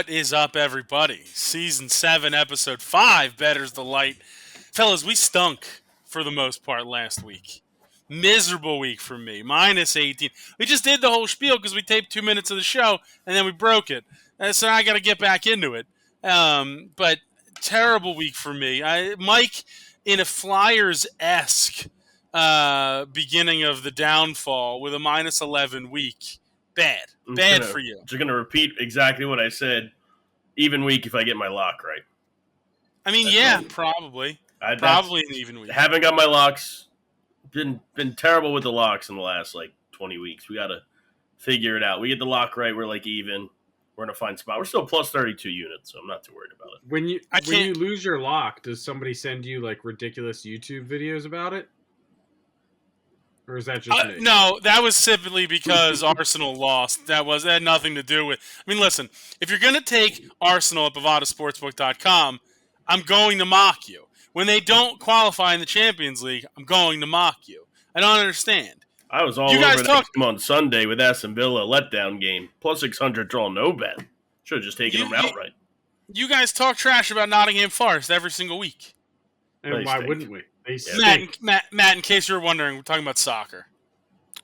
What is up, everybody? Season 7, Episode 5, Bettors Delight. Fellas, we stunk for the most part last week. Miserable week for me. Minus 18. We just did the whole spiel because we taped 2 minutes of the show, and then we broke it. So I got to get back into it. But terrible week for me. Mike, in a Flyers-esque beginning of the downfall with a minus 11 week. Bad for you. Just going to repeat exactly what I said. Even week if I get my lock right. I mean, probably. Probably an even week. Haven't got my locks. Been terrible with the locks in the last, 20 weeks. We got to figure it out. We get the lock right, we're, even. We're in a fine spot. We're still plus 32 units, so I'm not too worried about it. When you lose your lock, does somebody send you, ridiculous YouTube videos about it? Or is that just me? No, that was simply because Arsenal lost. That had nothing to do with... I mean, listen, if you're going to take Arsenal at bovadasportsbook.com, I'm going to mock you. When they don't qualify in the Champions League, I'm going to mock you. I don't understand. I was all over that game on Sunday with Aston Villa letdown game. Plus 600 draw, no bet. Should have just taken them outright. You guys talk trash about Nottingham Forest every single week. And why wouldn't we? Matt, in case you were wondering, we're talking about soccer.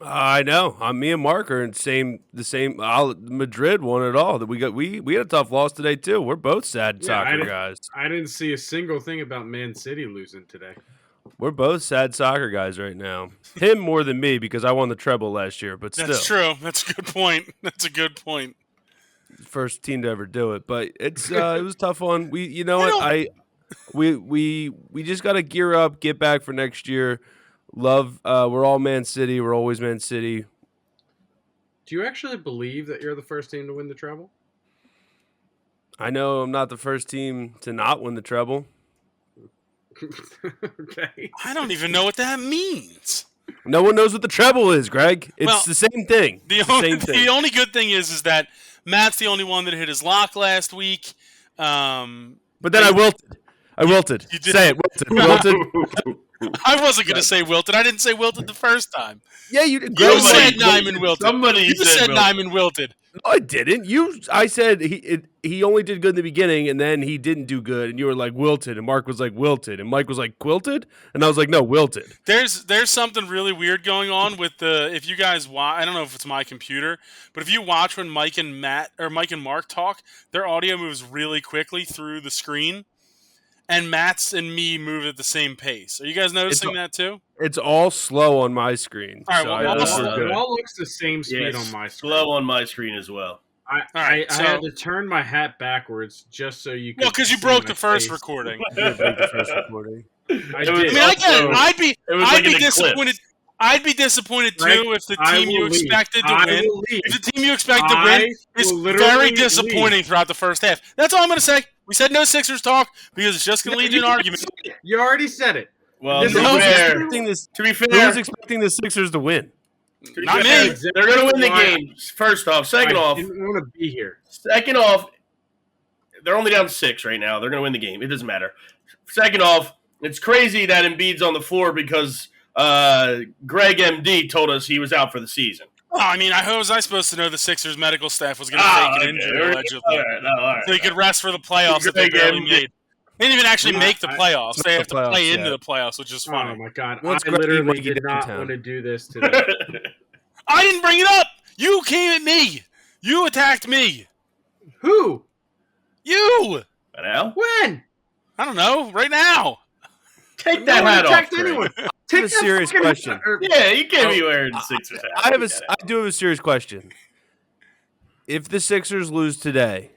I know. Me and Mark are in the same. Madrid won it all. We had a tough loss today too. We're both sad soccer guys. I didn't see a single thing about Man City losing today. We're both sad soccer guys right now. Him more than me because I won the treble last year. But still, that's true. That's a good point. That's a good point. First team to ever do it, but it was a tough one. We just got to gear up, get back for next year. We're all Man City. We're always Man City. Do you actually believe that you're the first team to win the treble? I know I'm not the first team to not win the treble. Okay. I don't even know what that means. No one knows what the treble is, Greg. It's the same thing. The only good thing is that Matt's the only one that hit his lock last week. But then I wilted. You did. Say it, wilted. I wasn't going to say wilted. I didn't say wilted the first time. Yeah, you did. You said Nyman wilted. You said Nyman wilted. No, I didn't. I said he only did good in the beginning, and then he didn't do good, and you were like wilted, and Mark was like wilted, and Mike was like quilted, and I was like, no, wilted. There's something really weird going on with if you guys watch, I don't know if it's my computer, but if you watch when Mike and Mark talk, their audio moves really quickly through the screen, and Matt's and me move at the same pace. Are you guys noticing that too? It's all slow on my screen. All right, it all looks the same speed on my screen. Slow on my screen as well. I had to turn my hat backwards just so you could. Well, because you broke the first recording. I did break the first recording. I did. I get it. I'd be disappointed. I'd be disappointed too if the team you expected to win. If the team you expect to win is very disappointing throughout the first half. That's all I'm going to say. We said no Sixers talk because it's just going to lead to an argument. You already said it. Well, to be fair, who's expecting the Sixers to win? Not me. They're going to win the game. First off. Second off, I didn't want to be here. Second off, they're only down 6 right now. They're going to win the game. It doesn't matter. Second off, it's crazy that Embiid's on the floor because Greg MD told us he was out for the season. Well, I mean, how was I supposed to know the Sixers medical staff was going to fake an injury, allegedly? All right. So he could rest for the playoffs that they barely made. They didn't even actually make the playoffs. They have to play into the playoffs, which is funny. Oh, my God. I literally did not want to do this today. I didn't bring it up. You came at me. You attacked me. Who? You. Now? When? I don't know. Right now. Take that hat off. Anyone. I have a serious question. Yeah, you can't be wearing the Sixers hat. I do have a serious question. If the Sixers lose today,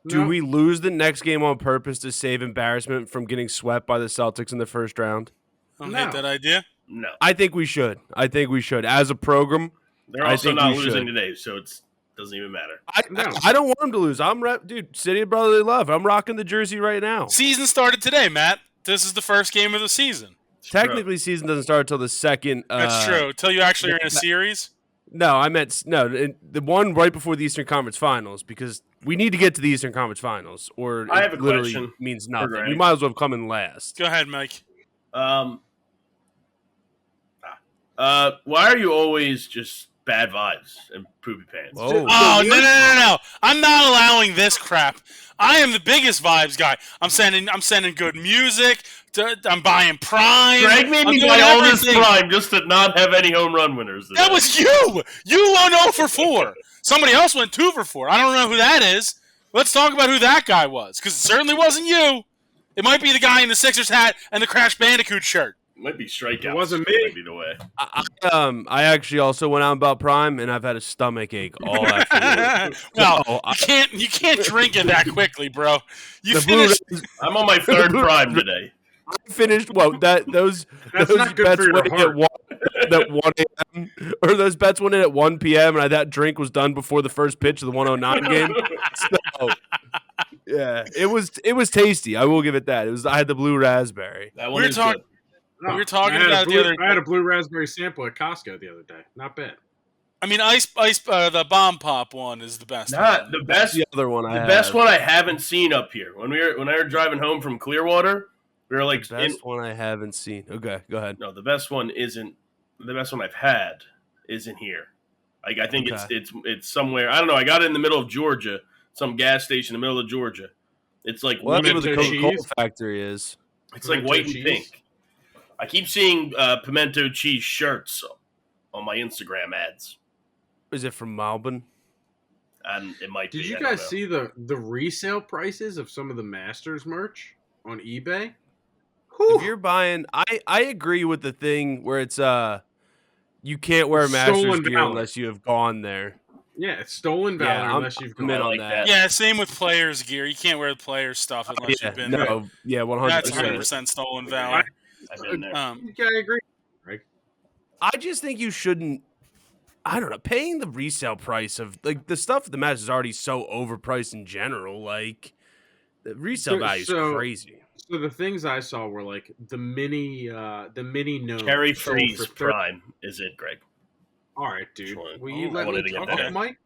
do we lose the next game on purpose to save embarrassment from getting swept by the Celtics in the first round? I don't hate that idea. No. I think we should. As a program, they're also not losing today, so it doesn't even matter. I don't want them to lose. Dude, City of Brotherly Love. I'm rocking the jersey right now. Season started today, Matt. This is the first game of the season. Technically, season doesn't start until the second. That's true. Until you actually are in a series. No, I meant the one right before the Eastern Conference Finals because we need to get to the Eastern Conference Finals, or I have a literally question means nothing. We might as well come in last. Go ahead, Mike. Why are you always just bad vibes and poopy pants. Whoa. Oh, no. I'm not allowing this crap. I am the biggest vibes guy. I'm sending good music. I'm buying Prime. Greg made me buy all this Prime just to not have any home run winners. That was you. You went 0 for 4. Somebody else went 2 for 4. I don't know who that is. Let's talk about who that guy was, because it certainly wasn't you. It might be the guy in the Sixers hat and the Crash Bandicoot shirt. It might be strikeouts. It wasn't me. Might be the way. I actually also went out and bought Prime, and I've had a stomach ache all afternoon. Well, you can't drink it that quickly, bro. I'm on my third Prime today. I finished those not good bets for your went in heart. at 1 a.m. or those bets went in at 1 p.m. and that drink was done before the first pitch of the 109 game. So, yeah, it was tasty. I will give it that. I had the blue raspberry. That We one were is talking. good. We were talking about it the other day. I had a blue raspberry sample at Costco the other day. Not bad. I mean, the bomb pop one is the best. Not the best. The other one The best one I haven't seen up here. When I were driving home from Clearwater, we were like, The best one I haven't seen. Okay, go ahead. no, the best one isn't. The best one I've had isn't here. Like I think Okay. it's somewhere. I don't know. I got it in the middle of Georgia, some gas station in the middle of Georgia. It's like Well, that's where the Pimento Coca-Cola cheese? factory is. it's like Pimento white and cheese? pink. I keep seeing pimento cheese shirts on my Instagram ads, Is it from Melbourne? and it might be. Did you I don't guys know. see the resale prices of some of the Masters merch on eBay? If you're buying, I agree with the thing where it's you can't wear Masters Stolen gear valor. unless you have gone there. Yeah, it's stolen valor Yeah, unless you've I'm gone. in on like that. that. Yeah, same with players' gear. You can't wear the players' stuff unless you've been there. No, yeah, That's 100%. 100% stolen valor. I've been there. Yeah, I agree. I just think you shouldn't. I don't know. Paying the resale price of like the stuff at the match is already so overpriced in general. Like the resale value is crazy. So the things I saw were like the mini gnome. Cherry sold Freeze for 30 Prime is it, Greg? All right, dude. Sure. Will you I let wanted me to get talk, that. Mike?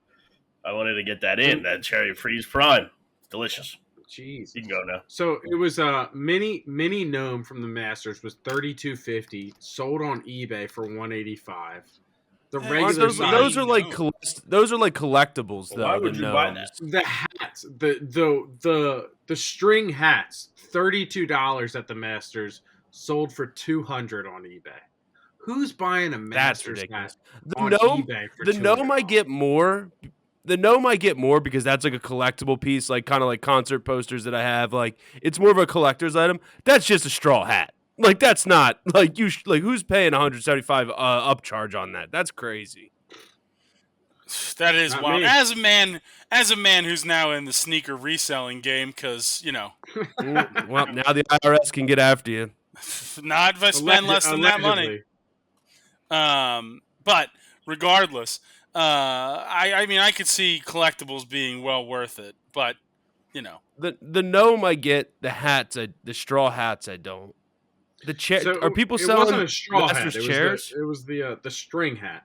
I wanted to get that in. That Cherry Freeze Prime. It's delicious. Jeez. You can go now. So it was mini gnome from the Masters was $32.50, sold on eBay for $185. The Hey, regular Those, size, those are like those are like collectibles though. Why would the you buy gnomes. that? the hats, the string hats, $32 at the Masters, sold for $200 on eBay. Who's buying a That's Masters ridiculous. hat The on gnome, eBay for the gnome $200? might get more. The gnome might get more because that's like a collectible piece, like kind of like concert posters that I have. Like it's more of a collector's item. That's just a straw hat. Like that's not like like who's paying 175 upcharge on that? That's crazy. That is Not wild. me. As a man who's now in the sneaker reselling game, because Well, now the IRS can get after you. not if I spend less than that money. Allegedly. But regardless, I mean, I could see collectibles being well worth it. But The gnome I get, the hats, the straw hats I don't. The chair So are people it selling wasn't a straw hat. Masters It was chairs? it was the string hat.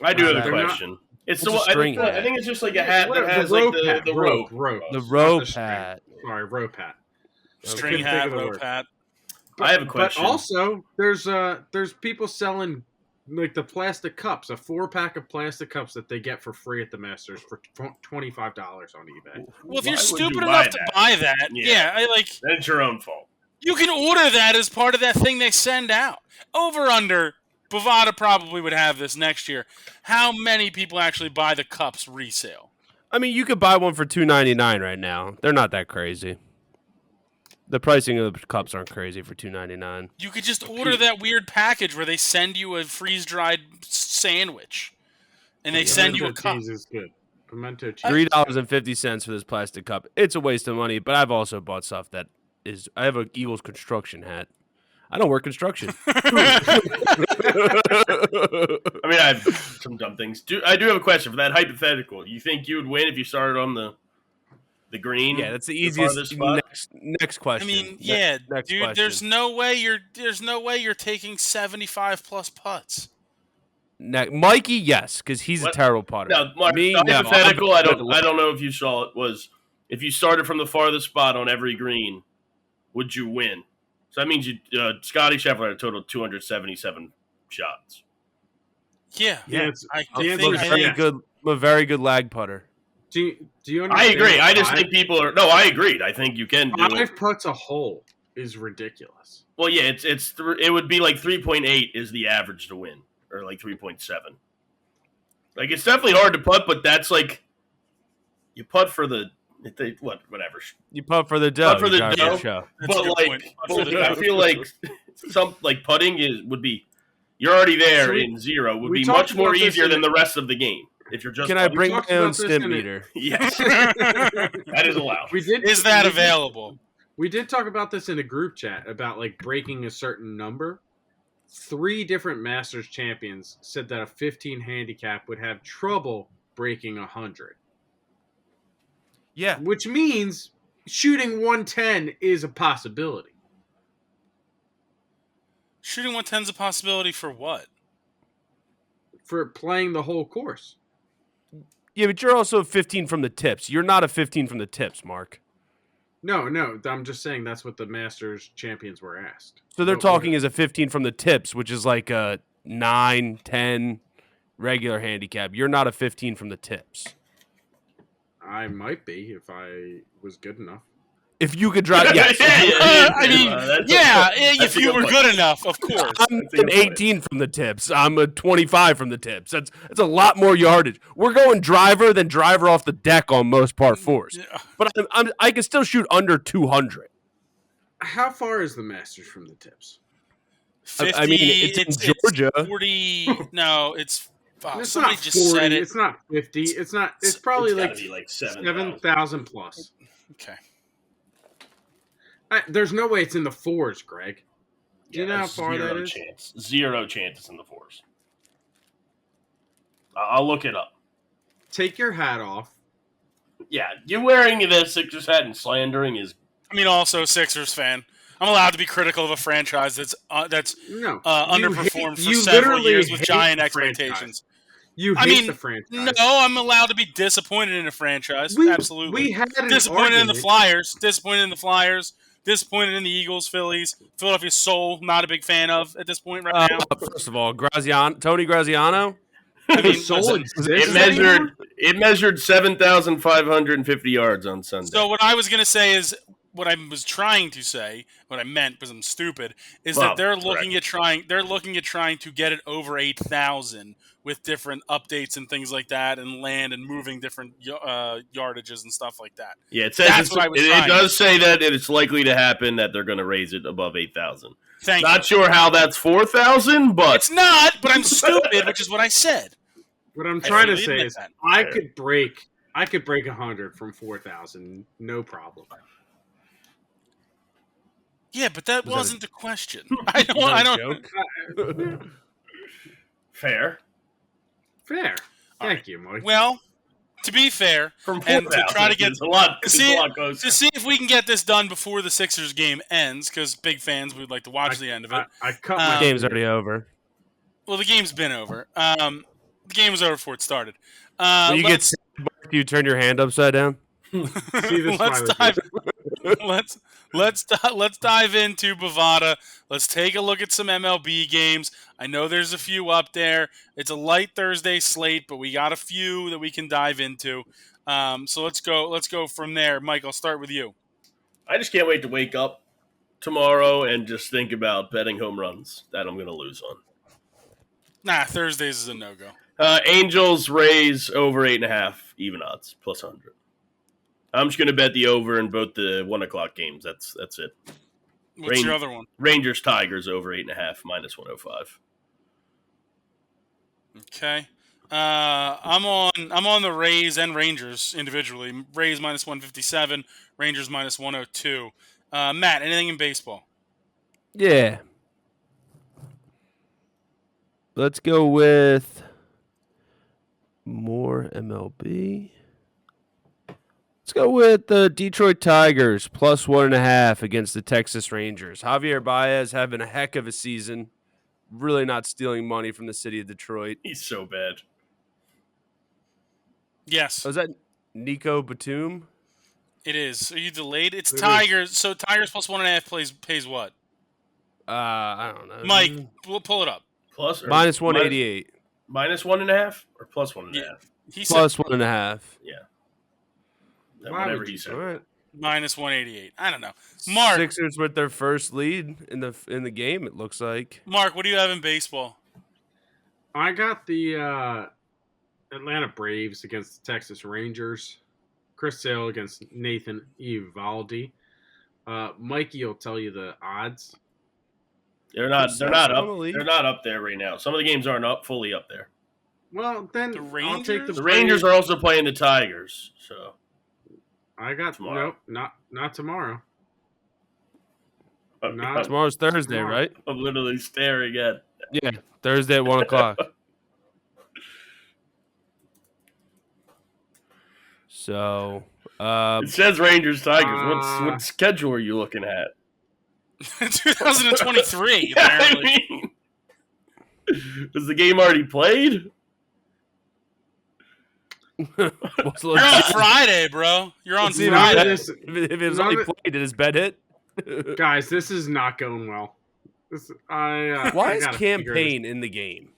I do have a They're not- question. It's What's the a string I hat? think it's just like a hat What- that has the like rope the, hat. the Rope. The Not rope string. hat. Sorry, rope hat. string couldn't hat, think of the rope word. hat. I have a question. But also, there's people selling like the plastic cups, a 4-pack of plastic cups that they get for free at the Masters for $25 on eBay. Well, if Why you're would stupid you enough buy to that? buy that, Yeah. I like. That's your own fault. You can order that as part of that thing they send out. Over under, Bovada probably would have this next year. How many people actually buy the cups resale? I mean, you could buy one for $2.99 right now. They're not that crazy. The pricing of the cups aren't crazy for $2.99. You could just order that weird package where they send you a freeze-dried sandwich, and they send you a Pimento cup. cheese is good. Pimento cheese. $3.50 for this plastic cup. It's a waste of money, but I've also bought stuff that is. I have a Eagles construction hat. I don't work construction. I mean, I have some dumb things. I do have a question for that hypothetical. You think you would win if you started on the green? Yeah, that's the farthest easiest. spot? Next I question. mean, yeah, Next dude. question. There's no way you're taking 75+ putts. Mikey, yes, because he's What? a terrible putter. No, Mark, Me, the no. hypothetical. I don't know if you saw it. Was if you started from the farthest spot on every green, would you win? So that means you Scotty Scheffler had a total of 277 shots. Yeah. I the think answer is I think yes. I'm a very good lag putter. Do you I understand? agree. I just five- think people are. No, I agreed. I think you can do it. 5 putts a hole is ridiculous. Well, yeah, it would be like 3.8 is the average to win, or like 3.7. Like it's definitely hard to putt, but that's like you putt for the whatever. You putt for the dough. Putt for the you drive dough. the show. That's a But good like, point. Putt for the I dough. feel like putting would be you're already there So in zero would we be talked much more about this easier in than the rest of the game if you're just. Can I putting. bring talked my own about this stim in a- meter? Yes, that is allowed. Is that available? We did talk about this in a group chat about like breaking a certain number. 3 different Masters champions said that a 15 handicap would have trouble breaking 100, Yeah. which means shooting 110 is a possibility. Shooting 110 is a possibility for what? For playing the whole course. Yeah, but you're also a 15 from the tips. You're not a 15 from the tips, Mark. No, I'm just saying that's what the Masters champions were asked. So they're What- talking as a 15 from the tips, which is like a 9, 10 regular handicap. You're not a 15 from the tips. I might be if I was good enough. If you could drive, yes. I mean, that's if a you good were point. good enough, of course. I'm That's a an good point. 18 from the tips. I'm a 25 from the tips. That's a lot more yardage. We're going driver than driver off the deck on most par fours. But I can still shoot under 200. How far is the Masters from the tips? 50, I mean, it's in Georgia. 40. No, it's. Fuck, It's somebody not just 40. said it. It's not 50. It's not. It's probably It's gotta like be like 7,000 plus. Okay. There's no way it's in the 4s, Greg. Do you know how there's far that zero is? chance. Zero chances in the 4s. I'll look it up. Take your hat off. Yeah, you wearing the Sixers hat and slandering is. I mean, also Sixers fan. I'm allowed to be critical of a franchise that's No, underperformed for you several literally years with hate giant the expectations. You I hate mean, the franchise. No, I'm allowed to be disappointed in a franchise. Absolutely. We had an Disappointed in the argument. Flyers. Disappointed in the Flyers. Disappointed in the Eagles, Phillies. Philadelphia Soul, not a big fan of at this point right now. First of all, Tony Graziano. I mean, Soul listen, exists It measured 7,550 yards on Sunday. so what I was going to say is, what I was trying to say, what I meant because I'm stupid, is Well, that they're correct. looking at trying to get it over 8,000 with different updates and things like that, and land and moving different yardages and stuff like that. Yeah, it says That's what I was it trying. does say that it's likely to happen that they're going to raise it above 8,000. Thank Not you. sure how that's 4,000, but It's not, but I'm stupid, which is what I said. What I'm trying to freely say admit is, that. I could break 100 from 4,000, no problem. Yeah, but that Was that wasn't the question. I don't. Joke. fair. Fair. All Thank you, Mike. Well, to be fair, From and 4,000, to try to get it's a lot. to It's see a lot closer. to see if we can get this done before the Sixers game ends, because big fans would like to watch the end of it. I cut my Game's already over. Well, the game's been over. The game was over before it started. When you get sick, do you turn your hand upside down? See this let's smiley dive. face. let's dive into Bovada. Let's take a look at some MLB games. I know there's a few up there. It's a light Thursday slate, but we got a few that we can dive into. So let's go from there. Mike, I'll start with you. I just can't wait to wake up tomorrow and just think about betting home runs that I'm going to lose on. Nah, Thursdays is a no-go. Angels Rays over 8.5 even odds plus 100. I'm just going to bet the over in both the 1 o'clock games. That's it. What's your other one? Rangers Tigers over 8.5 minus 105. Okay. I'm on the Rays and Rangers individually. Rays minus 157, Rangers minus 102. Matt, anything in baseball? Yeah. Let's go with more MLB. Let's go with the Detroit Tigers plus 1.5 against the Texas Rangers. Javier Baez having a heck of a season. Really not stealing money from the city of Detroit. He's so bad. Yes, Was that Nico Batum? it is. Are you delayed? It's It is. Tigers. So Tigers plus 1.5 pays what? I don't know. Mike, we'll pull it up. Plus or Minus 188. minus 1.5 or plus 1.5. Yeah. He Plus said 1.5. Yeah. Why Whatever would he you said. All right. minus 188. I don't know. Mark, Sixers with their first lead in the game. It looks like. Mark, what do you have in baseball? I got the Atlanta Braves against the Texas Rangers. Chris Sale against Nathan Eovaldi. Mikey will tell you the odds. They're not Normally. up there right now. Some of the games aren't fully up there. Well, then The I'll take Rangers? The Rangers are also playing the Tigers, so I got tomorrow. Nope, not tomorrow. Not- Tomorrow's Thursday, Tomorrow. right? I'm literally staring at. Yeah, Thursday at 1:00. So, It says Rangers Tigers. What schedule are you looking at? 2023, I apparently. mean, was the game already played? what's You're on Friday, bro. You're on Let's see if Friday. this- if it was none only of it- played, did his bet hit? Guys, this is not going well. Why I is gotta figure this- campaign in the game?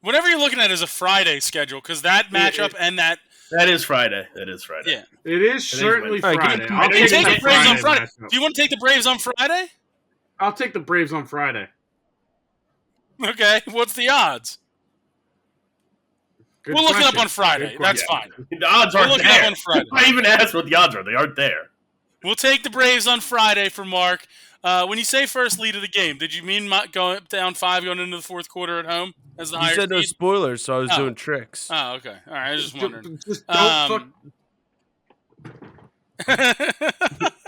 Whatever you're looking at is a Friday schedule because that matchup and that. That is Friday. Yeah. It is certainly All right, Friday. give me- I'll Take take the the Braves on Friday. matchup. Do you want to take the Braves on Friday? I'll take the Braves on Friday. Okay. What's the odds? Good We'll look it up question. on Friday. Good That's question. fine. The odds We'll aren't look it up there. on Friday. I even asked what the odds are. They aren't there. We'll take the Braves on Friday for Mark. When you say first lead of the game, did you mean going down 5 going into the fourth quarter at home as the You higher said no seed? spoilers, so I was Oh. doing tricks. Oh, okay. All right. I was just wondering. Just don't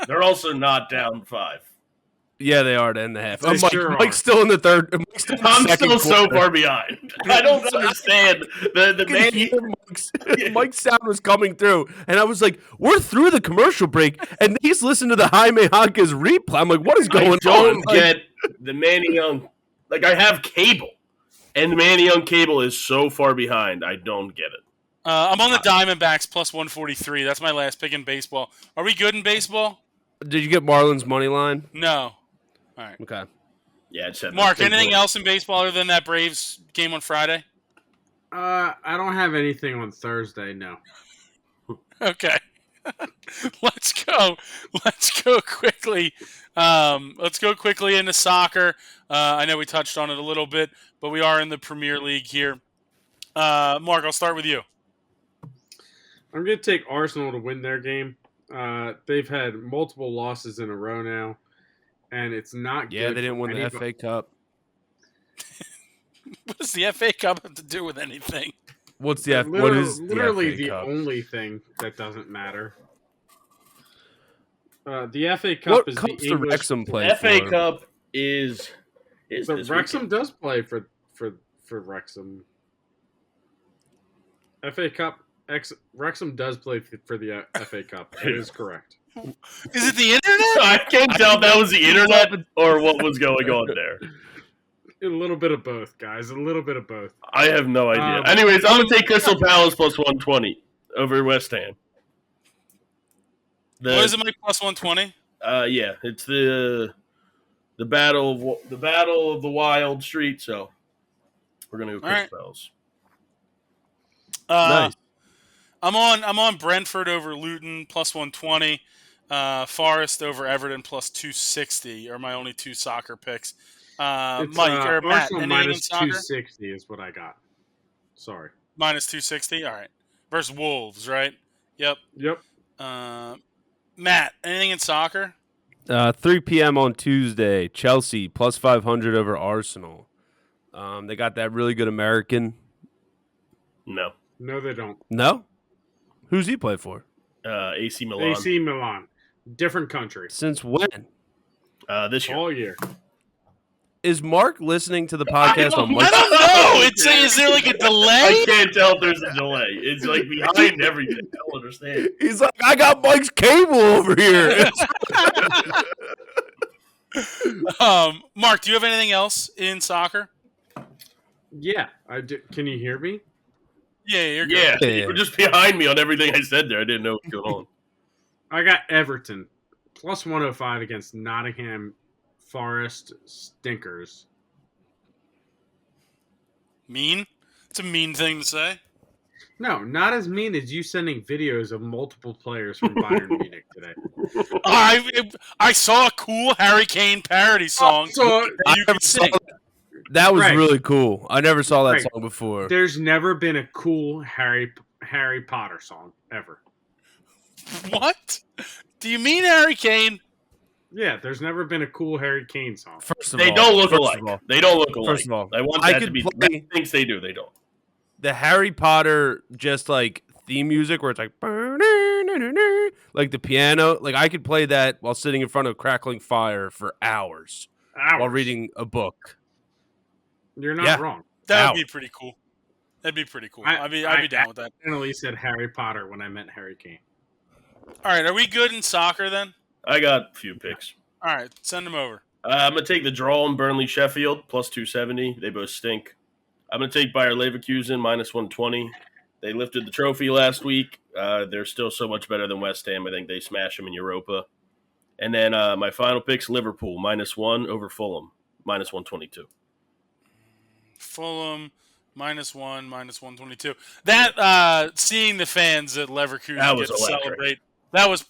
They're also not down 5. Yeah, they are to end the half. They sure Mike's are. still in the third. Mike's still in the I'm second still so quarter. far behind. I don't understand. The I could man. hear Mike's sound was coming through, and I was like, "We're through the commercial break," and he's listening to the Jaime Jaquez replay. I'm like, "What is I going don't on?" Like, get the Manny Young. Like, I have cable, and the Manny Young cable is so far behind. I don't get it. I'm on the Diamondbacks plus 143. That's my last pick in baseball. Are we good in baseball? Did you get Marlins money line? No. All right. Okay. Yeah, it's Mark, anything else in baseball other than that Braves game on Friday? I don't have anything on Thursday. No. Okay. Let's go. Let's go quickly. Let's go quickly into soccer. I know we touched on it a little bit, but we are in the Premier League here. Mark, I'll start with you. I'm going to take Arsenal to win their game. They've had multiple losses in a row now, and it's not Yeah, good they didn't for win the FA Cup. What does the FA Cup have to do with anything? What's the Literally, what is literally the the FA Cup? only thing that doesn't matter. The FA Cup What is cups the do English. The Wrexham play FA for? Cup is The this Wrexham weekend. does play for Wrexham. FA Cup. Wrexham does play for the FA Cup. It is correct. Is it the internet? I can't tell if that was the internet or what was going on there. A little bit of both, guys. A little bit of both. I have no idea. Um, Anyways, I'm gonna take Crystal Palace plus 120 over West Ham. What is it, Mike? Plus 120? Yeah, it's the battle of the Wild Street. So we're gonna go Crystal Palace. Nice. I'm on Brentford over Luton plus 120. Forest over Everton plus 260 are my only two soccer picks. It's, Mike or Matt, Arsenal anything in minus soccer? 260 is what I got. Sorry. Minus 260? All right. Versus Wolves, right? Yep. Yep. Matt, anything in soccer? 3 p.m. on Tuesday, Chelsea plus 500 over Arsenal. They got that really good American. No, No, they don't. No? Who's he play for? AC Milan. AC Milan. Different country. Since when? This year. All year. Is Mark listening to the podcast on I Mike's? don't know. Is there like a delay? I can't tell if there's a delay. It's like behind everything. I don't understand. He's like, I got Mike's cable over here. Mark, do you have anything else in soccer? Yeah. I do. Can you hear me? Yeah, you're good. Yeah, Yeah. you were just behind me on everything I said there. I didn't know what was going on. I got Everton plus 105 against Nottingham Forest Stinkers. Mean? It's a mean thing to say. No, not as mean as you sending videos of multiple players from Bayern Munich today. I saw a cool Harry Kane parody song. So that you could sing. That was Greg. really cool. I never saw that Greg, song before. there's never been a cool Harry Potter song ever. What? Do you mean Harry Kane? Yeah, there's never been a cool Harry Kane song. First of They all, don't look first alike. of all, They don't look alike. First of all, I want I that could to be. play- Matt thinks they do. They don't. the Harry Potter just like theme music where it's like the piano. Like I could play that while sitting in front of crackling fire for hours while reading a book. You're not Yeah. wrong. That would be pretty cool. That'd be pretty cool. I'd be down with that. I accidentally said Harry Potter when I meant Harry Kane. All right, are we good in soccer then? I got a few picks. All right, send them over. I'm gonna take the draw in Burnley Sheffield plus 270. They both stink. I'm gonna take Bayer Leverkusen minus 120. They lifted the trophy last week. They're still so much better than West Ham. I think they smash them in Europa. And then my final pick's Liverpool minus 1 over Fulham minus 122. Fulham -1, -122. That seeing the fans at Leverkusen That was get to electric. celebrate.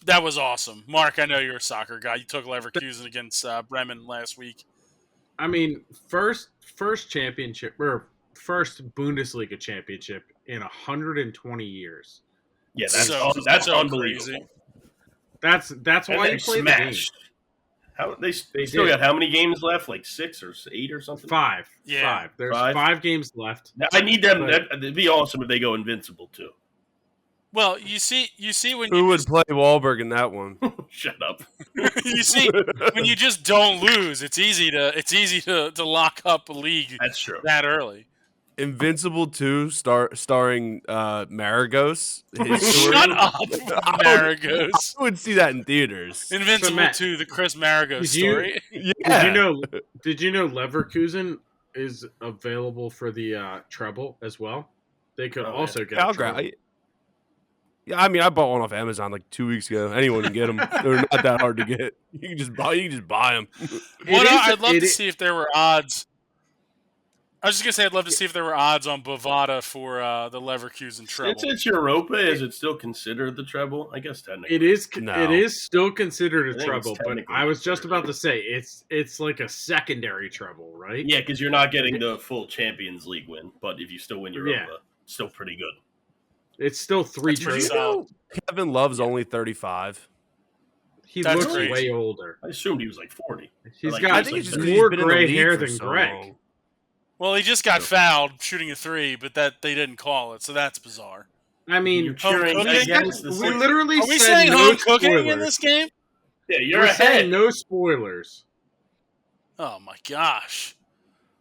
That was awesome. Mark, I know you're a soccer guy. You took Leverkusen against Bremen last week. I mean, first championship or first Bundesliga championship in 120 years. Yeah, that's that's so unbelievable. crazy. That's And why they you play the game. smashed. How they still did. got how many games left? Like 6 or 8 or something. 5. Yeah. 5. There's Five? 5 games left. I need them. But- It'd be awesome if they go invincible too. Well, you see when Who you would just, play Wahlberg in that one? Shut up. you see when you just don't lose. It's easy to lock up a league That's true. that early. Invincible 2 starring Maragos. Shut up, Maragos. I would see that in theaters. Invincible Matt, 2, the Chris Maragos did you- story. Yeah. Did you know Leverkusen is available for the treble as well? They could Oh, also get I'll a treble. grab. Yeah, I mean, I bought one off Amazon like 2 weeks ago. Anyone can get them. They're not that hard to get. You can just buy them. I'd love to see if there were odds. I was just gonna say I'd love to see if there were odds on Bovada for the Leverkusen treble. Since it's Europa, is it still considered the treble? I guess technically. It is. No. It is still considered I a think it's treble, but technically I was just considered. about to say it's like a secondary treble, right? Yeah, because you're not getting the full Champions League win, but if you still win Europa, Yeah. still pretty good. It's still 3 That's pretty trebles. solid. Kevin Love's only 35. He That's looks crazy. way older. I assumed he was like 40. He's Like, got I think it's just 'cause more he's been in the gray league hair for than so Greg. long. Well, he just got fouled shooting a 3, but that they didn't call it, so that's bizarre. I mean, You're cheering cooking? against the we Sixers. literally Are we said saying no home cooking spoilers. in this game? Yeah, you're We're ahead. saying no spoilers. Oh my gosh,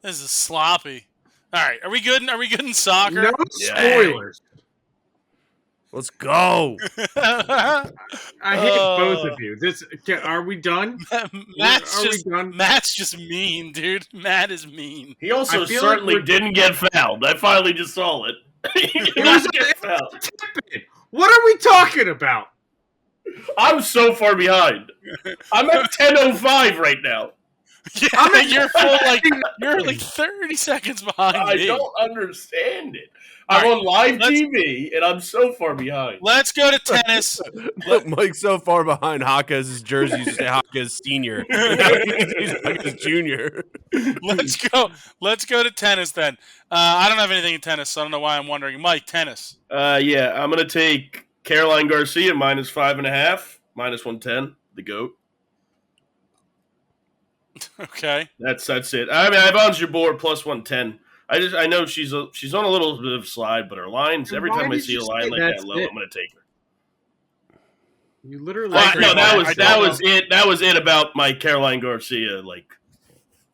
this is sloppy. All right, are we good? Are we good in soccer? No Yeah. spoilers. Let's go. I hate both of you. Are we done? Matt's just mean, dude. Matt is mean. He also I feel certainly like we're- didn't get fouled. I finally just saw it. He did not get fouled. What are we talking about? I'm so far behind. I'm at 10:05 right now. Yeah, you're like 30 seconds behind I me. don't understand it. All I'm right, on live let's- TV and I'm so far behind. Let's go to tennis. Mike's so far behind Haka's jersey. You say Haka's senior. He's Haka's junior. Let's go to tennis then. I don't have anything in tennis, so I don't know why I'm wondering. Mike, tennis. Yeah, I'm gonna take Caroline Garcia -5.5, -110. The GOAT. Okay. That's it. I mean, Ivan's your board +110. I know she's on a little bit of slide, but her lines. And Every why time I did see you a say line like that's that low, it? I'm gonna take her. You literally. agree. No, that I was don't it. That was it about my Caroline Garcia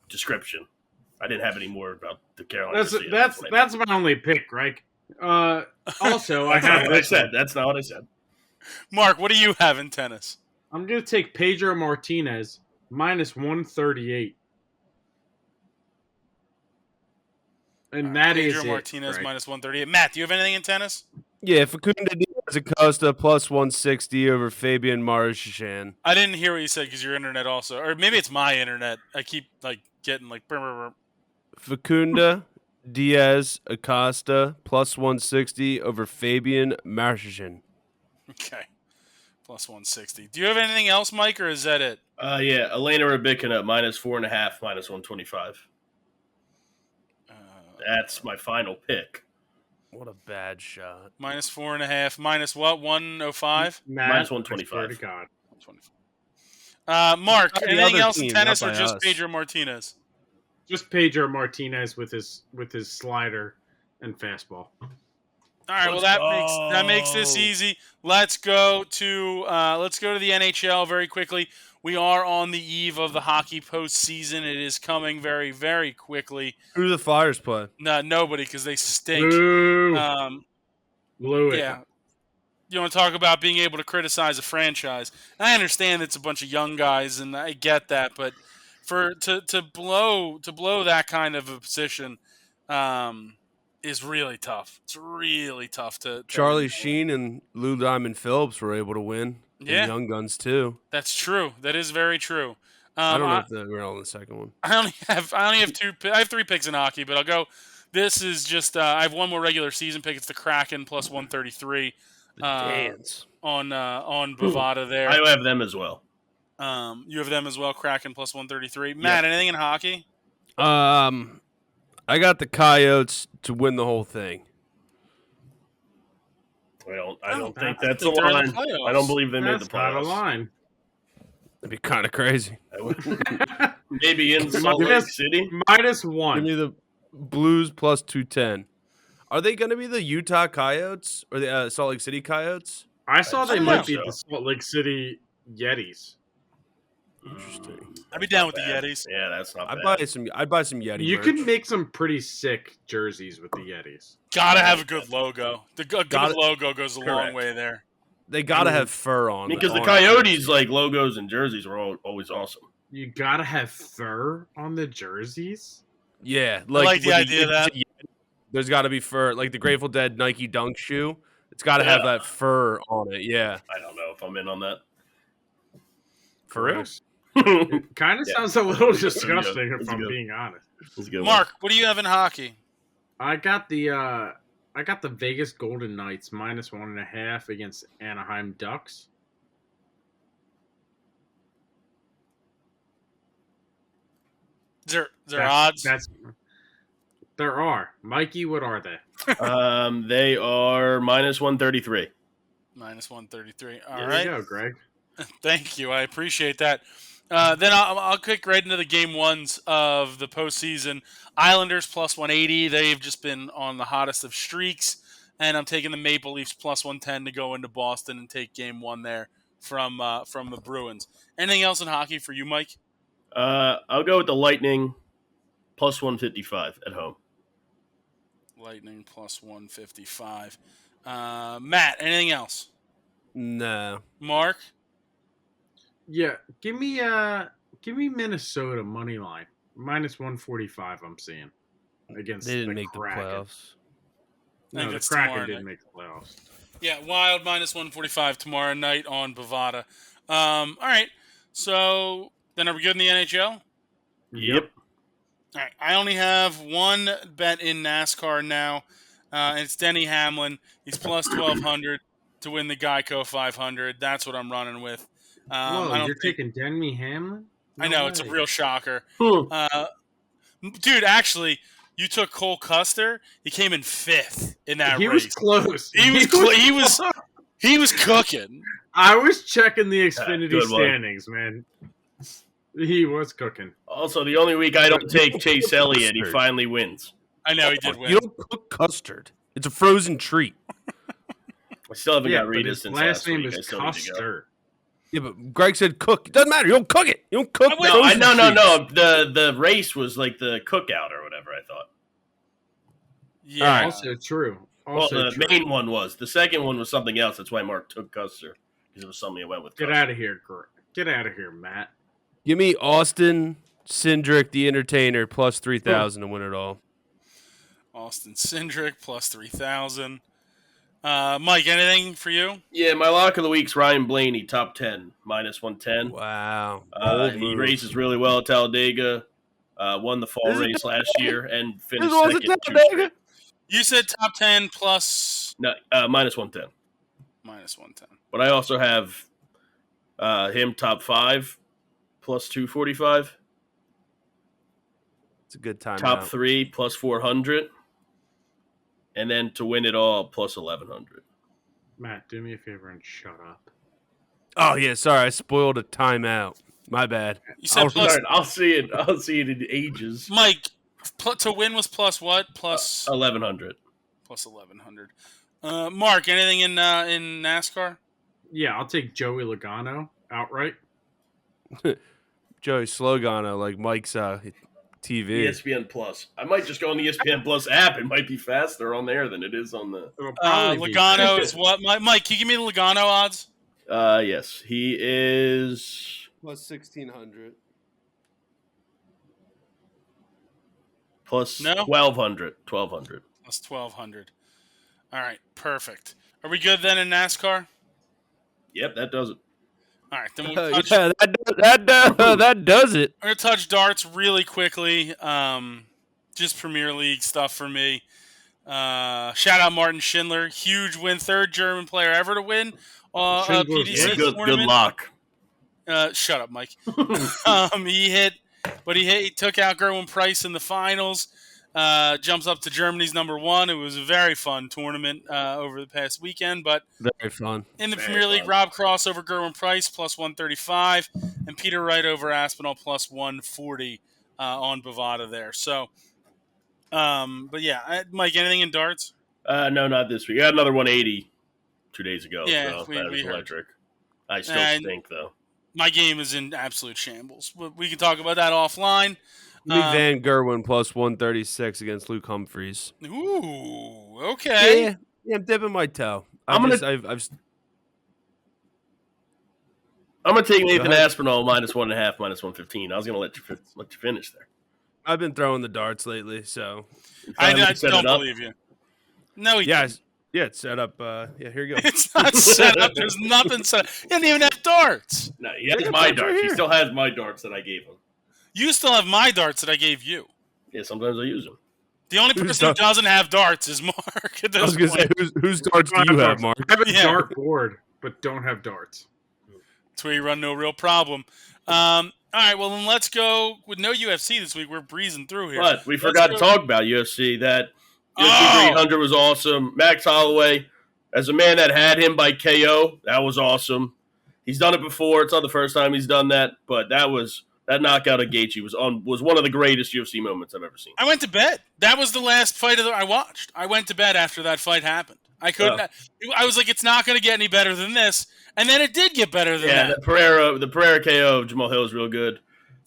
description. I didn't have any more about the Caroline Garcia. That's my only pick, Greg. Also, I That's not have. what I said. That's not what I said. Mark, what do you have in tennis? I'm gonna take Pedro Martinez -138, and that is Pedro it, Martinez Greg. -138. Matt, do you have anything in tennis? Yeah, Facunda Diaz Acosta +160 over Fabian Marchand. I didn't hear what you said because your internet also, or maybe it's my internet. I keep getting brr, brr, brr. Facunda Diaz Acosta plus 160 over Fabian Marchand. Okay. Plus 160. Do you have anything else, Mike, or is that it? Yeah, Elena Rybakina -4.5, -125. That's my final pick. What a bad shot. -4.5. Minus what? 105? Matt, -125. I swear to God. 125. Mark, By the anything other else in team, tennis not or by just us. Pedro Martinez? Just Pedro Martinez with his slider and fastball. All right, well that makes this easy. Let's go to the NHL very quickly. We are on the eve of the hockey postseason. It is coming very, very quickly. Who do the Flyers play? No, nobody, because they stink. Blew it. Yeah. You want to talk about being able to criticize a franchise? I understand it's a bunch of young guys, and I get that, but to blow that kind of a position is really tough. It's really tough to Charlie Sheen and Lou Diamond Phillips were able to win. Yeah. And Young Guns too. That's true. That is very true. I don't know if they were on the second one. I only have two. I have 3 picks in hockey, but I'll go. This is just. I have one more regular season pick. It's the Kraken plus 133. Dance on Bovada there. I have them as well. You have them as well. Kraken plus 133. Matt, anything in hockey? I got the Coyotes to win the whole thing. Well, I don't think that's a think they're in line. the playoffs. I don't believe they made the That's not a playoffs. line. That'd be kind of crazy. Maybe in Salt Lake City. Minus Give one. me the Blues plus 210. Are they going to be the Utah Coyotes or the Salt Lake City Coyotes? I saw they I might think be so. the Salt Lake City Yetis. Interesting. I'd be down with the Bad. Yetis. Yeah, that's not I'd bad. buy some Yeti. You merch. can make some pretty sick jerseys with the Yetis. Gotta have a good logo. A good Got it. logo goes a long Correct. way there. They got to have fur on. Because the on Coyotes like logos and jerseys were always awesome. You gotta have fur on the jerseys. Yeah, I like the idea of that. There's got to be fur, like the Grateful Dead Nike Dunk shoe. It's got to have that fur on it. Yeah, I don't know if I'm in on that. for real. Gross. It kind of Yeah. sounds a little That's disgusting good. if That's I'm good. being honest. That's a good one. Mark, what do you have in hockey? I got the Vegas Golden Knights minus 1.5 against Anaheim Ducks. Is there odds? There are. Mikey, what are they? They are -133. Minus 133. All There right. you go, Greg. Thank you. I appreciate that. Then I'll kick right into the game ones of the postseason. Islanders plus 180. They've just been on the hottest of streaks. And I'm taking the Maple Leafs plus 110 to go into Boston and take game one there from the Bruins. Anything else in hockey for you, Mike? I'll go with the Lightning plus 155 at home. Lightning plus 155. Matt, anything else? No. Mark? Yeah, give me Minnesota money line minus 145. I'm seeing against They didn't the make the Kraken. playoffs. I think No, the it's Kraken tomorrow didn't night. make the playoffs. Yeah, Wild minus 145 tomorrow night on Bovada. All right. So then are we good in the NHL? Yep. All right. I only have one bet in NASCAR now, and it's Denny Hamlin. He's plus 1,200 to win the Geico 500. That's what I'm running with. Whoa, I don't you're think- taking Denny Hamlin? I know, it's a way. real shocker. Hmm. Dude, actually, you took Cole Custer. He came in 5th in that He race. was close. He was cooking. I was checking the Xfinity good one. standings, man. He was cooking. Also, the only week I don't take Chase Elliott, he finally wins. I know he did win. You don't cook custard. It's a frozen treat. I still haven't Yeah, got but Rita his since last name week. I is still need to go. Custer. Yeah, but Greg said cook. It doesn't matter. You don't cook it. You don't cook. I went- frozen No. treats. The race was like the cookout or whatever, I thought. Yeah. All right. Also true. Well, Also the true. main one was. The second one was something else. That's why Mark took Custer. Because it was something that went with Get Custer. out of here, Greg. Get out of here, Matt. Give me Austin Cindric, the entertainer, plus 3,000 to win it all. Austin Cindric plus 3,000. Mike, anything for you? Yeah, my lock of the week's Ryan Blaney, top 10, minus 110. Wow. He races really well at Talladega. Won the fall Is it race last year and finished This wasn't second. Talladega? You said top 10 plus No, minus 110. minus 110. But I also have him top 5 plus 245. It's a good time. Top 3 plus 400. And then to win it all plus 1100. Matt, do me a favor and shut up. Oh yeah, sorry, I spoiled a timeout. My bad. You said plus. I'll see it. I'll see it in ages. Mike, to win was plus what? Plus 1100. plus 1100. Mark, anything in NASCAR? Yeah, I'll take Joey Logano outright. Joey Slogano, like Mike's TV. ESPN Plus. I might just go on the ESPN Plus app. It might be faster on there than it is on the. It'll probably be- Logano is what? Mike, can you give me the Logano odds? Yes, he is Plus 1600. plus No? 1200. 1200. Plus 1200. All right, perfect. Are we good then in NASCAR? Yep, that does it. All right, then we'll touch. Yeah, that does it. I'm going to touch darts really quickly. Just Premier League stuff for me. Shout out Martin Schindler. Huge win. Third German player ever to win Schindler's PDC Good tournament. luck. Shut up, Mike. He took out Gerwin Price in the finals. Jumps up to Germany's number 1. It was a very fun tournament over the past weekend. But Very fun. in the Very Premier League, fun. Rob Cross over Gerwin Price plus 135, and Peter Wright over Aspinall plus 140 on Bovada there. So, but yeah, Mike, anything in darts? No, not this week. I had another 180 2 days ago. Yeah, so we that was heard. electric. I still stink though. My game is in absolute shambles. We can talk about that offline. Give me Van Gerwen plus 136 against Luke Humphreys. Ooh, okay. Yeah, I'm dipping my toe. I'm gonna take Nathan ahead. Aspinall minus 1.5, minus 115. I was gonna let you finish there. I've been throwing the darts lately, so I Set don't it up. believe you. No, he yeah, it's set up. Yeah, here you go. It's not set up. There's nothing set up. He doesn't even have darts. No, he has got my darts right darts. He here. still has my darts that I gave him. You still have my darts that I gave you. Yeah, sometimes I use them. The only person who doesn't have darts is Mark. At this I was gonna say, point. whose darts do you have, Mark? I have a Yeah. dart board, but don't have darts. That's where you run no real problem. All right, well, then let's go with no UFC this week. We're breezing through here. But we Let's forgot to go- talk about UFC. That UFC Oh. 300 was awesome. Max Holloway, as a man that had him by KO, that was awesome. He's done it before. It's not the first time he's done that, but that knockout of Gaethje was one of the greatest UFC moments I've ever seen. I went to bed. That was the last fight I watched. I went to bed after that fight happened. I couldn't. I was like, it's not going to get any better than this, and then it did get better than Yeah, that. the Pereira KO of Jamal Hill is real good.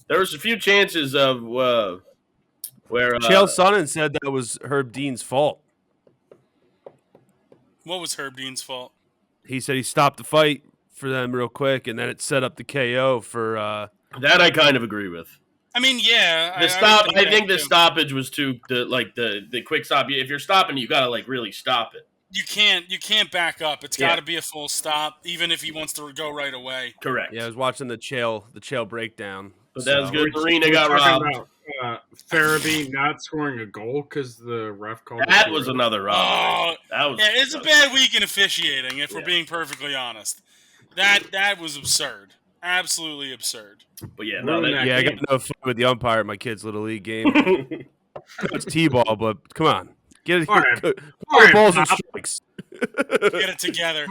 There was a few chances of where Chael Sonnen said that was Herb Dean's fault. What was Herb Dean's fault? He said he stopped the fight for them real quick, and then it set up the KO for. that I kind of agree with. I mean, yeah. I think the stoppage was the quick stop. If you're stopping, you got to really stop it. You can't back up. It's Yeah. got to be a full stop, even if he wants to go right away. Correct. Yeah, I was watching the Chael breakdown. But that was so- good. Marina We're got talking robbed. about Farabee not scoring a goal because the ref called it That zero. was another robbery. Oh, That was yeah, it's a bad week in officiating, if we're Yeah. being perfectly honest. That was absurd. Absolutely absurd. But yeah, Ruined no, that Yeah, I game. got no fun with the umpire at my kid's little league game. that, It's t-ball, but come on, get it. All right. Call All right, balls and Pop. strikes. Get it together.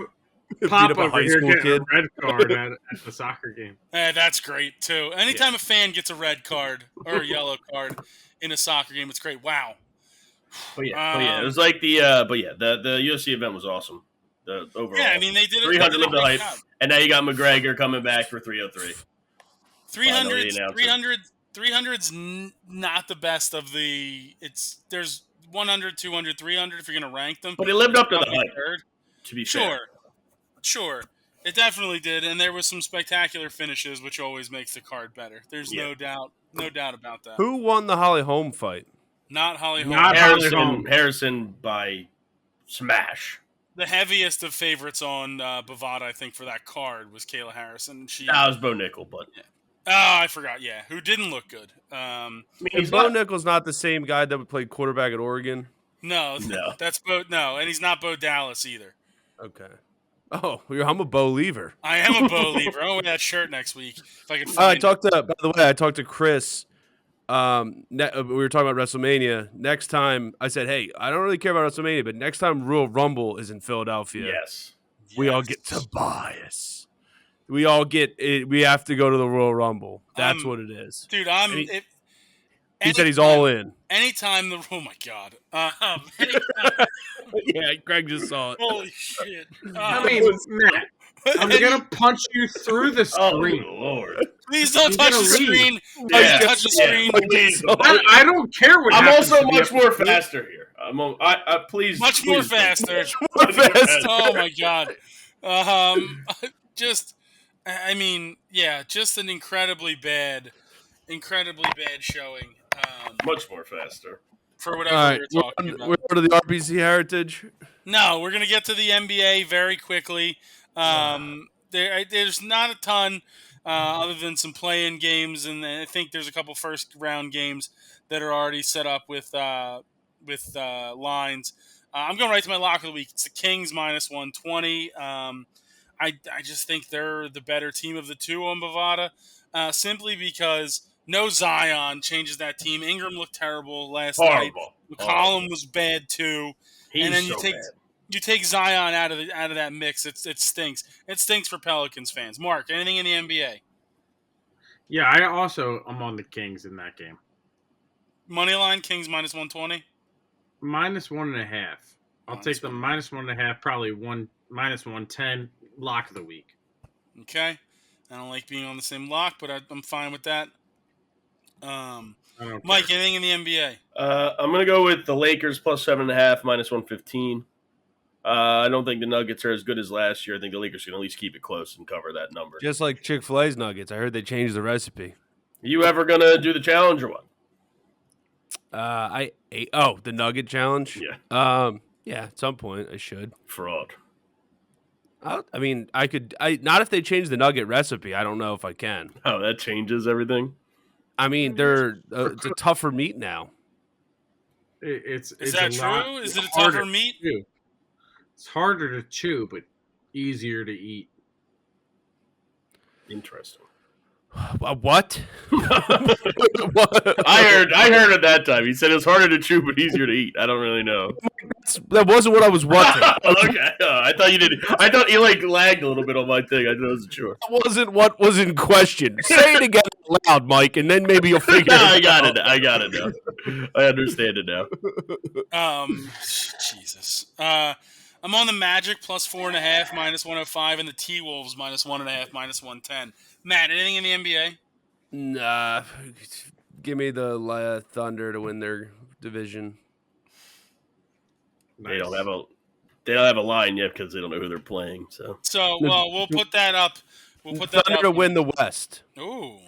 Beat Pop up a over high here school getting kid. a red card at the soccer game. That's great too. Anytime a fan gets a red card or a yellow card in a soccer game, it's great. Wow. but yeah, it was like the UFC event was awesome. The overall. Yeah, I mean they did it. 300 they did a lived the great hype, job. and now you got McGregor coming back for 303. 300's not the best of the. There's 100, 200, 300 if you're gonna rank them. But he lived up to the Probably hype. third. To be fair. Sure. It definitely did, and there was some spectacular finishes, which always makes the card better. There's no doubt about that. Who won the Holly Holm fight? Not Holly Holm. Not Harrison by smash. The heaviest of favorites on Bovada, I think, for that card was Kayla Harrison. That was Bo Nickel, but Oh, I forgot. Yeah, who didn't look good. I mean, And he's Bo not. Nickel's not the same guy that would play quarterback at Oregon. No, No. that's Bo. No, and he's not Bo Dallas either. Okay. Oh, I'm a Bo lever. I am a Bo lever. I'm gonna wear that shirt next week if I can I find it. talked to. By the way, I talked to Chris. We were talking about WrestleMania. Next time, I said, "Hey, I don't really care about WrestleMania, but next time Royal Rumble is in Philadelphia, Yes. we all get Tobias. We all get it. We have to go to the Royal Rumble. That's what it is." Dude, And he said he's all in. Anytime the oh my god, anytime, Yeah, Greg just saw it. holy shit! I mean, Matt, I'm gonna punch you through the Oh screen. Lord. Please don't He's touch the gonna leave. screen. Yeah. Please touch the screen. Please. I don't care what I'm happens also to the much more episode. faster here. Please. Much more please. faster. More fast. Oh my god. Just, I mean, yeah, just an incredibly bad showing. Much more faster. For All whatever right, we were talking about. we're going to the RBC Heritage. No, we're gonna get to the NBA very quickly. There's not a ton other than some play-in games, and I think there's a couple first-round games that are already set up with lines. I'm going right to my lock of the week. It's the Kings minus 120. I just think they're the better team of the two on Bovada, simply because no Zion changes that team. Ingram looked terrible last night. Horrible. McCollum was bad too. He's and then so bad. you take Zion out of that mix. It stinks. It stinks for Pelicans fans. Mark, anything in the NBA? Yeah, I also am on the Kings in that game. Moneyline Kings minus 120. -1.5. I'll take the -1.5. Probably -110. Lock of the week. Okay. I don't like being on the same lock, but I'm fine with that. I don't Mike, care. anything in the NBA? I'm gonna go with the Lakers plus 7.5 -115. I don't think the Nuggets are as good as last year. I think the Lakers can at least keep it close and cover that number. Just like Chick-fil-A's nuggets. I heard they changed the recipe. You ever gonna do the challenge or what? I ate. Oh, the nugget challenge? Yeah. Yeah, at some point I should. Fraud. I mean, I could. Not if they change the nugget recipe. I don't know if I can. Oh, that changes everything. I mean, they're it's a tougher meat now. It's Is that a lot true? Is it a harder tougher meat? to chew. It's harder to chew, but easier to eat. Interesting. What? What? I heard it that time. He said it's harder to chew but easier to eat. I don't really know. That wasn't what I was wanting. Okay. I thought you did. I thought you lagged a little bit on my thing. I wasn't sure. That wasn't what was in question. Say it again loud, Mike, and then maybe you'll figure it out. I got it now. I understand it now. Jesus. I'm on the Magic plus 4.5 -105, and the T-Wolves minus 1.5 -110. Matt, anything in the NBA? Nah, give me the Thunder to win their division. They don't have a line yet because they don't know who they're playing. So Well, we'll put that up. We'll put that Thunder up. to win the West. Ooh.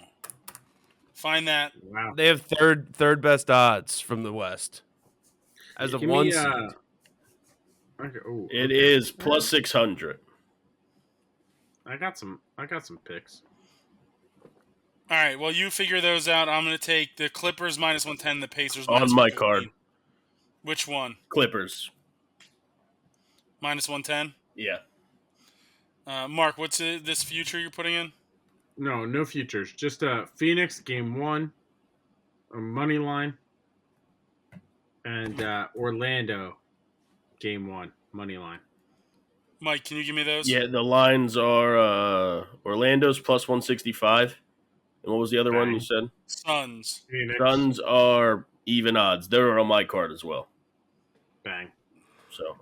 Find that. Wow. They have third best odds from the West as of Give one me, seed. it is plus 600. I got some picks. All right. Well, you figure those out. I'm going to take the Clippers minus 110, the Pacers On minus my 115. card. Which one? Clippers. Minus 110? Yeah. Mark, what's this future you're putting in? No futures. Just Phoenix game 1, a money line, and Orlando game 1 money line. Mike, can you give me those? Yeah, the lines are Orlando's plus 165. And what was the other one you said? Suns. Phoenix. Suns are even odds. They're on my card as well. Bang. So,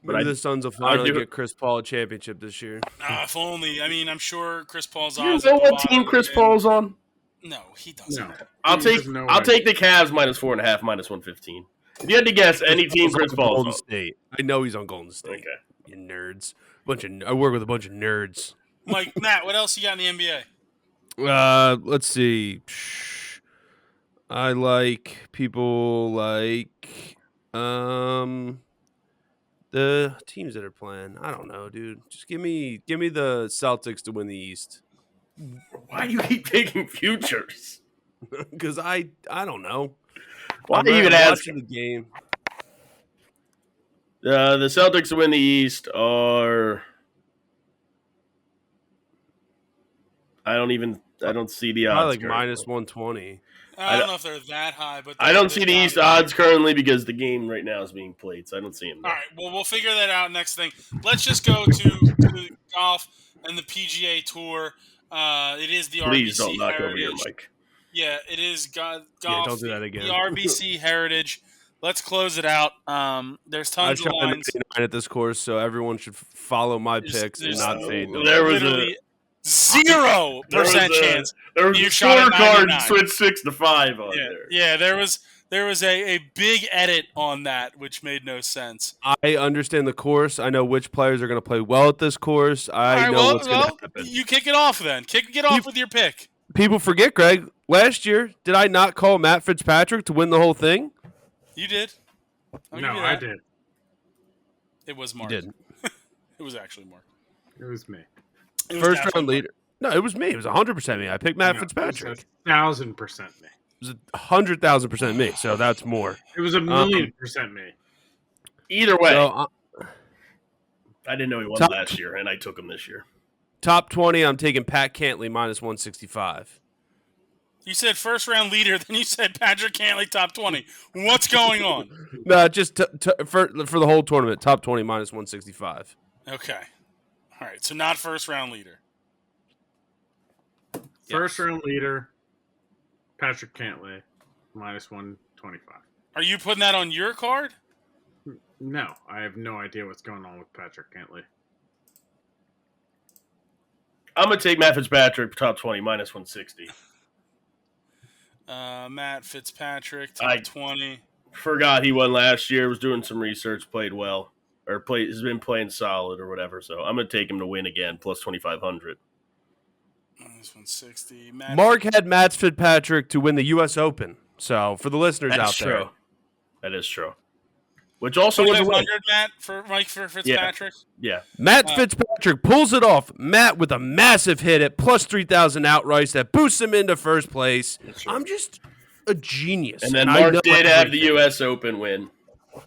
Maybe the Suns will finally do- get Chris Paul a championship this year. If only. I mean, I'm sure Chris Paul's do you odds. know at the what team bottom Chris end. Paul's on? No, he doesn't. No. I'll There's no way. take the Cavs minus 4.5 minus 115. If you had to guess any team Chris Paul's Golden on. State. I know he's on Golden State. Okay. You nerds. I work with a bunch of nerds. Matt, what else you got in the NBA? Let's see. I like people like the teams that are playing. I don't know, dude. Just give me the Celtics to win the East. Why do you keep taking futures? Because I don't know. Why I'm do you even watching ask? the game? The Celtics to win the East are. I don't see the odds. Probably like currently. minus 120. I don't know if they're that high, but I don't see they've the gotta East be. odds currently because the game right now is being played, so I don't see them. All right, well, we'll figure that out next thing. Let's just go to golf and the PGA Tour. It is the Please RBC don't knock over your Heritage. mic. Yeah, it is golf. don't do that again. The RBC Heritage. Let's close it out. There's I tons of shot a lines. 99 at this course, so everyone should follow my picks and there's- not fade them. There was Literally 0% chance. There was You a shot a scorecard 99. switch 6-5 on Yeah, there. yeah. There was a big edit on that, which made no sense. I understand the course. I know which players are going to play well at this course. I know what's going to happen. You kick it off then. Kick it off with your pick. People forget, Greg. Last year, did I not call Matt Fitzpatrick to win the whole thing? You did. I'll No, give you I that. did. It was You Mark. didn't. It was actually Mark. It was me. It was First definitely round leader. No, it was me. It was 100% me. I picked Matt No, Fitzpatrick. It was 1,000% me. It was 100,000% me. So that's more. It was 1,000,000% me. Either way, So I didn't know he won Top- last year, and I took him this year. top 20, I'm taking Pat Cantley minus 165. You said first round leader, then you said Patrick Cantley top 20. What's going on? No, just for the whole tournament, top 20 minus 165. Okay. All right. So not first round leader. First round leader, Patrick Cantley, minus 125. Are you putting that on your card? No, I have no idea what's going on with Patrick Cantley. I'm going to take Matt Fitzpatrick top 20 minus 160. Matt Fitzpatrick top 20. Forgot he won last year. Was doing some research. Played well, has been playing solid or whatever. So I'm going to take him to win again, plus 2,500. Minus 160. Mark had Matt Fitzpatrick to win the U.S. Open. So for the listeners That's out there, true. That is true. Which also was a win. 2,500, Matt, for Fitzpatrick? Yeah. Matt Fitzpatrick pulls it off. Matt with a massive hit at plus 3,000 outright that boosts him into first place. That's right. I'm just a genius. And then I Mark know did have the everything. U.S. Open win.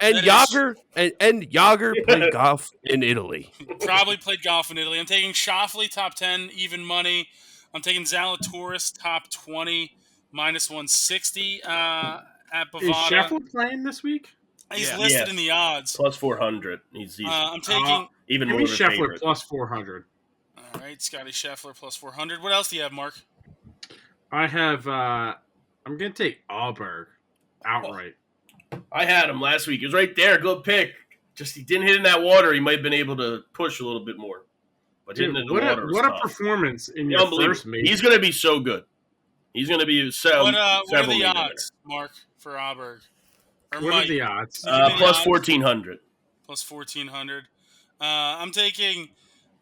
And That Yager and Yager played golf in Italy. Probably played golf in Italy. I'm taking Schauffele top 10, even money. I'm taking Zalatoris top 20, minus 160 at Bovada. Is Sheffield playing this week? He's Yeah. listed Yes. in the odds. Plus 400. He's I'm taking. even Give more me of a Scheffler favorite. plus 400. All right, Scotty Scheffler plus 400. What else do you have, Mark? I have, I'm going to take Auberg outright. I had him last week. He was right there. Good pick. Just he didn't hit in that water. He might have been able to push a little bit more. But Dude, hitting in the what water a, was what a tough. performance in your Unbelievable. first major. He's going to be so good. He's going to be What are several the million odds, Mark, for Auberg? Or What Mike, are the odds? better. the Plus odds? 1,400. Plus 1,400. I'm taking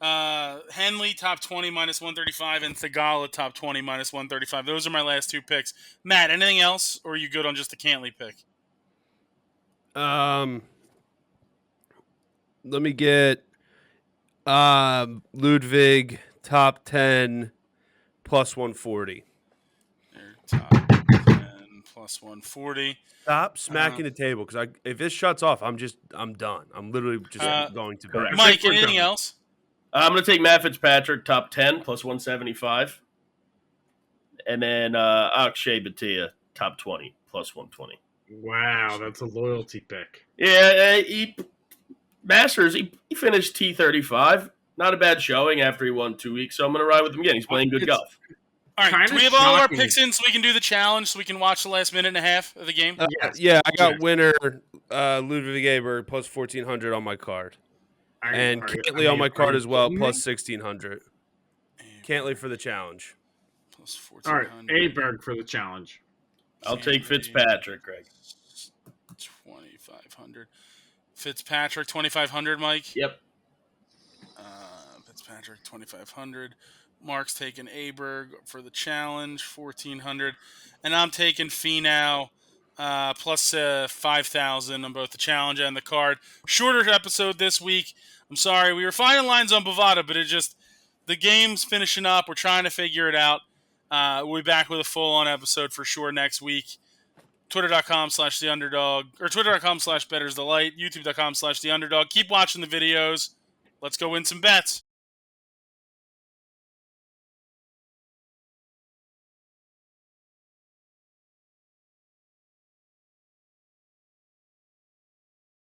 Henley top 20 minus 135 and Thagala top 20 minus 135. Those are my last two picks. Matt, anything else, or are you good on just the Cantley pick? Let me get Ludwig top 10 plus 140. There, top 10 plus 140. Stop smacking the table because if this shuts off, I'm done. I'm literally just going to bed. correct. Mike, we're anything done. else? I'm going to take Matt Fitzpatrick top 10 plus 175. And then Akshay Bhatia top 20 plus 120. Wow, that's a loyalty pick. Yeah, Masters, he finished T35. Not a bad showing after he won 2 weeks, so I'm going to ride with him again. He's playing good It's- golf. All right, Kinda do we have all of our shocking. picks in so we can do the challenge, so we can watch the last minute and a half of the game? Yes. Yeah, I got Yes. winner Ludwig Aberg plus 1,400 on my card. And Cantley on my card as well, plus 1,600. Cantley for the challenge. Plus All right, 1,400. Aberg for the challenge. I'll take Fitzpatrick, Greg. 2,500. Fitzpatrick, 2,500, Mike? Yep. Fitzpatrick, 2,500. Mark's taking Aberg for the challenge, 1,400. And I'm taking Finau, plus 5,000 on both the challenge and the card. Shorter episode this week. I'm sorry. We were finding lines on Bovada, but the game's finishing up. We're trying to figure it out. We'll be back with a full-on episode for sure next week. Twitter.com/theunderdog or Twitter.com/bettorsdelight, YouTube.com/theunderdog. Keep watching the videos. Let's go win some bets.